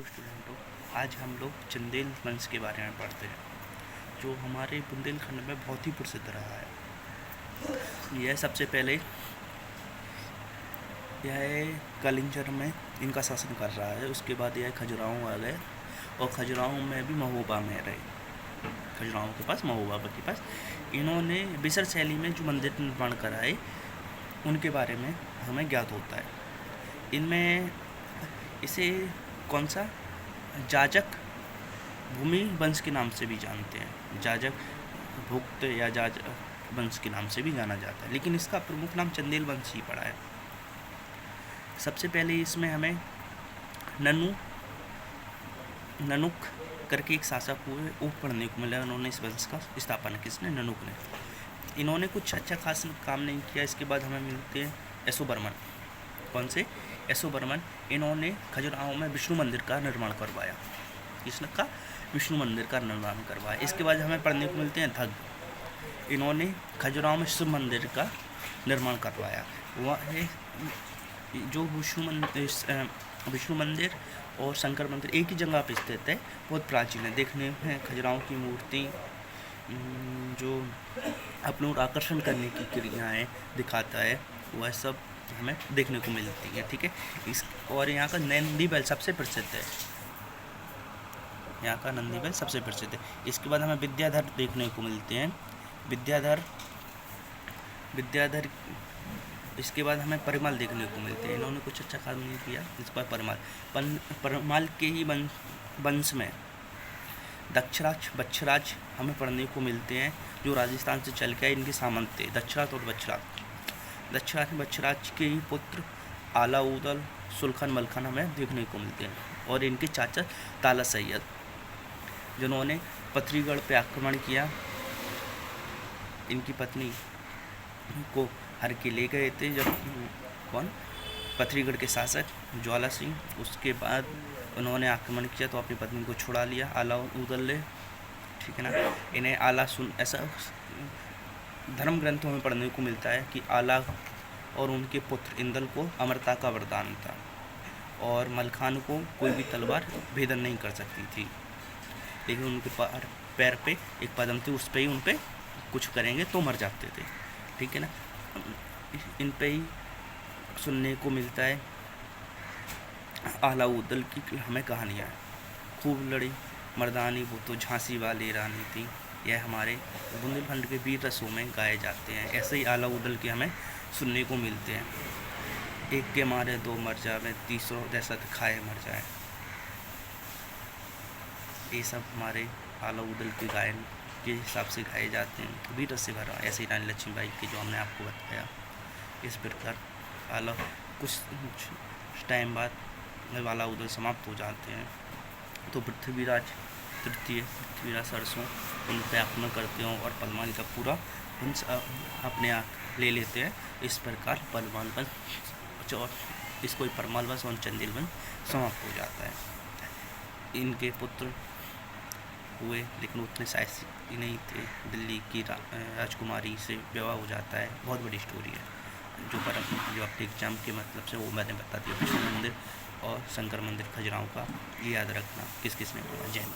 Hello स्टूडेंटों। आज हम लोग चंदेल वंश के बारे में पढ़ते हैं, जो हमारे बुंदेलखंड में बहुत ही प्रसिद्ध रहा है। यह सबसे पहले यह कलिंजर में इनका शासन कर रहा है। उसके बाद यह खजुराहो आ गए और खजुराहो में भी महोबा में रहे। खजुराहो के पास, महोबा के पास इन्होंने बिसर शैली में जो मंदिर निर्माण कराए उनके बारे में हमें ज्ञात होता है। इनमें इसे कौन सा जाजक भूमि वंश के नाम से भी जानते हैं। जाजक भुक्त या जाजक वंश के नाम से भी जाना जाता है, लेकिन इसका प्रमुख नाम चंदेल वंश ही पड़ा है। सबसे पहले इसमें हमें ननुक करके एक शासक हुए वो पढ़ने को मिला। उन्होंने इस वंश का स्थापना किसने? ननुक ने। इन्होंने कुछ अच्छा खास काम नहीं किया। इसके बाद हमें मिलते हैं यशोवर्मन। कौन से? यशोवर्मन। इन्होंने खजुराहो में विष्णु मंदिर का निर्माण करवाया। किसका? विष्णु मंदिर का निर्माण करवाया। इसके बाद हमें पढ़ने को मिलते हैं धग। इन्होंने खजुराहो में शिव मंदिर का निर्माण करवाया। वह जो विष्णु मंदिर और शंकर मंदिर एक ही जगह पर स्थित है, बहुत प्राचीन है। देखने में खजुराहो की मूर्ति जो अपने और आकर्षण करने की क्रियाएं दिखाता है, वह सब हमें देखने को मिलती है। ठीक है। और यहाँ का नंदी बैल सबसे प्रसिद्ध है। यहाँ का नंदी बैल सबसे प्रसिद्ध है। इसके बाद हमें विद्याधर देखने को मिलते हैं। विद्याधर। इसके बाद हमें परमाल देखने को मिलते हैं। इन्होंने कुछ अच्छा काम नहीं किया। इसके बाद परमाल के ही वंश में दक्षराज, बच्छराज हमें पढ़ने को मिलते हैं, जो राजस्थान से चल के इनके सामंत थे। दक्षराज और बच्छराज के ही पुत्र आलाउदल, सुल्तान मलखान हमें देखने को मिलते हैं। और इनके चाचा ताला सैयद, जिन्होंने पथरीगढ़ पे आक्रमण किया। इनकी पत्नी को हर के ले गए थे जब पथरीगढ़ के शासक ज्वाला सिंह। उसके बाद उन्होंने आक्रमण किया तो अपनी पत्नी को छुड़ा लिया आलाउदल ने। ठीक है ना। इन्हें ऐसा धर्म ग्रंथों में पढ़ने को मिलता है कि आला और उनके पुत्र इंदल को अमरता का वरदान था, और मलखान को कोई भी तलवार भेदन नहीं कर सकती थी, लेकिन उनके पैर पे एक पदम थी, उस पर ही उन पर कुछ करेंगे तो मर जाते थे। ठीक है ना। इन पे ही सुनने को मिलता है आलाउदल की हमें कहानियाँ। खूब लड़ी मर्दानी वो तो झांसी वाली रानी थी। यह हमारे बुंदेलखंड के वीर रसों में गाए जाते हैं। ऐसे ही आलाउदल के हमें सुनने को मिलते हैं। एक के मारे दो मर जाए, तीसरों जैसा खाए मर जाए। ये सब हमारे आलाउदल के गायन के हिसाब से गाए जाते हैं। वीर रस से भरा। ऐसे ही रानी लक्ष्मीबाई की जो हमने आपको बताया। इस प्रकार कुछ टाइम बाद आलाउदल समाप्त हो जाते हैं तो पृथ्वीराज सरसों उन पर आक्रमण करते हैं और परमाल का पूरा वंश अपने आप ले लेते हैं। इस प्रकार परमाल वंश और इसको परमाल वंश और चंदेल वंश समाप्त हो जाता है। इनके पुत्र हुए, लेकिन उतने साहसी नहीं थे। दिल्ली की राजकुमारी से विवाह हो जाता है। बहुत बड़ी स्टोरी है जो अपने एग्जाम के मतलब से वो मैंने बता दिया। विष्णु मंदिर और शंकर मंदिर खजुराहो का ये याद रखना। किस किसने बोला? जय हिंद।